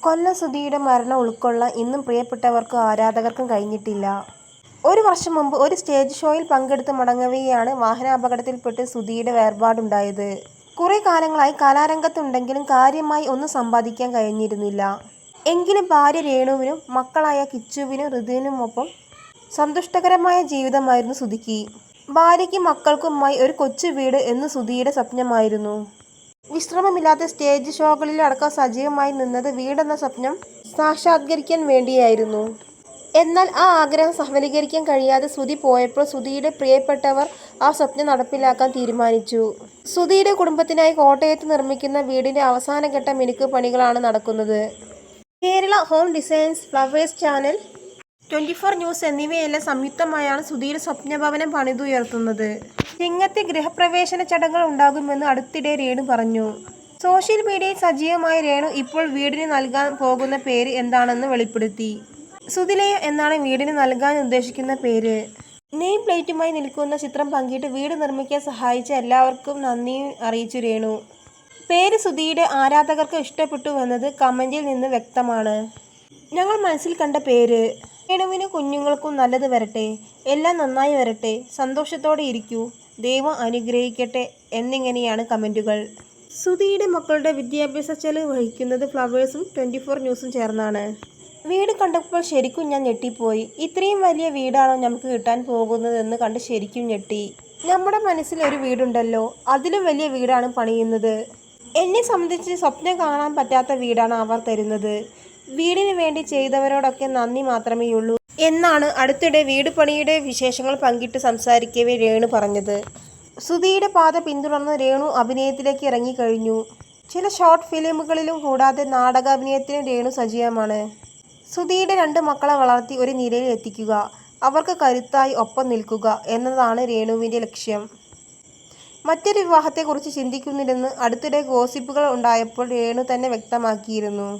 കൊല്ലം സുധിയുടെ മരണം ഉൾക്കൊള്ളാൻ ഇന്നും പ്രിയപ്പെട്ടവർക്കും ആരാധകർക്കും കഴിഞ്ഞിട്ടില്ല. ഒരു വർഷം മുമ്പ് ഒരു സ്റ്റേജ് ഷോയിൽ പങ്കെടുത്ത് മടങ്ങവെയാണ് വാഹനാപകടത്തിൽപ്പെട്ട് സുധിയുടെ വേർപാടുണ്ടായത്. കുറെ കാലങ്ങളായി കലാരംഗത്തുണ്ടെങ്കിലും കാര്യമായി ഒന്നും സമ്പാദിക്കാൻ കഴിഞ്ഞിരുന്നില്ല. എങ്കിലും ഭാര്യ രേണുവിനും മക്കളായ കിച്ചുവിനും ഋതുവിനുമൊപ്പം സന്തുഷ്ടകരമായ ജീവിതമായിരുന്നു സുധിക്ക്. ഭാര്യയ്ക്കും മക്കൾക്കുമായി ഒരു കൊച്ചു വീട് എന്നു സുധിയുടെ സ്വപ്നമായിരുന്നു. വിശ്രമമില്ലാത്ത സ്റ്റേജ് ഷോകളിലടക്കം സജീവമായി നിന്നത് വീടെന്ന സ്വപ്നം സാക്ഷാത്കരിക്കാൻ വേണ്ടിയായിരുന്നു. എന്നാൽ ആ ആഗ്രഹം സഫലീകരിക്കാൻ കഴിയാതെ സുധി പോയപ്പോൾ സുധിയുടെ പ്രിയപ്പെട്ടവർ ആ സ്വപ്നം നടപ്പിലാക്കാൻ തീരുമാനിച്ചു. സുധിയുടെ കുടുംബത്തിനായി കോട്ടയത്ത് നിർമ്മിക്കുന്ന വീടിന്റെ അവസാനഘട്ട മിനുക്ക് പണികളാണ് നടക്കുന്നത്. Kerala home designs, flowers channel, 24 news എന്നിവയെല്ലാം സംയുക്തമായാണ് സുധിയുടെ സ്വപ്നഭവനം പണിതുയർത്തുന്നത്. ചിങ്ങത്തെ ഗൃഹപ്രവേശന ചടങ്ങുകൾ ഉണ്ടാകുമെന്ന് അടുത്തിടെ രേണു പറഞ്ഞു. സോഷ്യൽ മീഡിയയിൽ സജീവമായ രേണു ഇപ്പോൾ വീടിന് നൽകാൻ പോകുന്ന പേര് എന്താണെന്ന് വെളിപ്പെടുത്തി. സുധിലയം എന്നാണ് വീടിന് നൽകാൻ ഉദ്ദേശിക്കുന്ന പേര്. നെയിം പ്ലേറ്റുമായി നിൽക്കുന്ന ചിത്രം പങ്കിട്ട് വീട് നിർമ്മിക്കാൻ സഹായിച്ച എല്ലാവർക്കും നന്ദിയും അറിയിച്ചു രേണു. പേര് സുധിയുടെ ആരാധകർക്ക് ഇഷ്ടപ്പെട്ടുവെന്നത് കമന്റിൽ നിന്ന് വ്യക്തമാണ്. ഞങ്ങൾ മനസ്സിൽ കണ്ട പേര്. രേണുവിനും കുഞ്ഞുങ്ങൾക്കും നല്ലത് വരട്ടെ, എല്ലാം നന്നായി വരട്ടെ, സന്തോഷത്തോടെ ഇരിക്കൂ, ദൈവം അനുഗ്രഹിക്കട്ടെ എന്നിങ്ങനെയാണ് കമന്റുകൾ. സുധിയുടെ മക്കളുടെ വിദ്യാഭ്യാസ ചെലവ് വഹിക്കുന്നത് ഫ്ലവേഴ്സും 24 ന്യൂസും ചേർന്നാണ്. വീട് കണ്ടപ്പോൾ ശരിക്കും ഞാൻ ഞെട്ടിപ്പോയി. ഇത്രയും വലിയ വീടാണോ നമുക്ക് കിട്ടാൻ പോകുന്നതെന്ന് കണ്ട് ശരിക്കും ഞെട്ടി. നമ്മുടെ മനസ്സിൽ ഒരു വീടുണ്ടല്ലോ, അതിലും വലിയ വീടാണ് പണിയുന്നത്. എന്നെ സംബന്ധിച്ച് സ്വപ്നം കാണാൻ പറ്റാത്ത വീടാണ് അവർ തരുന്നത്. വീടിന് വേണ്ടി ചെയ്തവരോടൊക്കെ നന്ദി മാത്രമേയുള്ളൂ എന്നാണ് അടുത്തിടെ വീട് പണിയുടെ വിശേഷങ്ങൾ പങ്കിട്ട് സംസാരിക്കവേ രേണു പറഞ്ഞത്. സുധിയുടെ പാത പിന്തുടർന്ന് രേണു അഭിനയത്തിലേക്ക് ഇറങ്ങിക്കഴിഞ്ഞു. ചില ഷോർട്ട് ഫിലിമുകളിലും കൂടാതെ നാടകാഭിനയത്തിനും രേണു സജീവമാണ്. സുധിയുടെ 2 മക്കളെ വളർത്തി ഒരു നിലയിൽ എത്തിക്കുക, അവർക്ക് കരുത്തായി ഒപ്പം നിൽക്കുക എന്നതാണ് രേണുവിൻ്റെ ലക്ഷ്യം. മറ്റൊരു വിവാഹത്തെക്കുറിച്ച് ചിന്തിക്കുന്നില്ലെന്ന് അടുത്തിടെ ഗോസിപ്പുകൾ ഉണ്ടായപ്പോൾ രേണു തന്നെ വ്യക്തമാക്കിയിരുന്നു.